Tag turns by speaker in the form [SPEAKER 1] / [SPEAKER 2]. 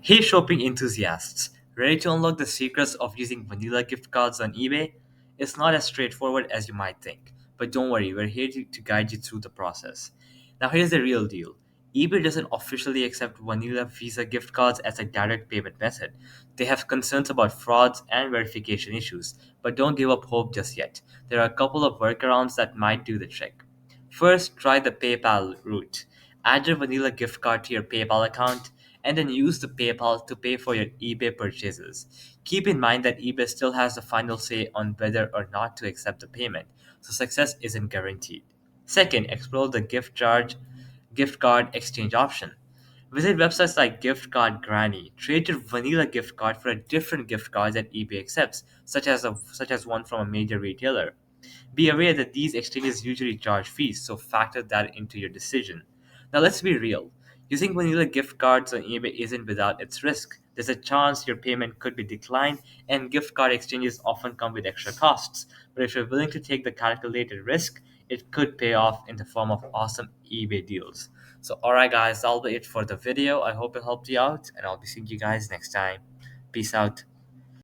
[SPEAKER 1] Hey, shopping enthusiasts! Ready to unlock the secrets of using vanilla gift cards on eBay? It's not as straightforward as you might think, but don't worry, we're here to guide you through the process. Now, here's the real deal eBay doesn't officially accept vanilla Visa gift cards as a direct payment method. They have concerns about frauds and verification issues, but don't give up hope just yet. There are a couple of workarounds that might do the trick. First, try the PayPal route. Add your vanilla gift card to your PayPal account and then use the PayPal to pay for your eBay purchases. Keep in mind that eBay still has the final say on whether or not to accept the payment, so success isn't guaranteed. Second, explore the gift card exchange option. Visit websites like Gift Card Granny. Trade your vanilla gift card for a different gift card that eBay accepts, such as one from a major retailer. Be aware that these exchanges usually charge fees, so factor that into your decision. Now, let's be real. Using vanilla gift cards on eBay isn't without its risk. There's a chance your payment could be declined, and gift card exchanges often come with extra costs. But if you're willing to take the calculated risk, it could pay off in the form of awesome eBay deals. So, alright, guys, that'll be it for the video. I hope it helped you out, and I'll be seeing you guys next time. Peace out.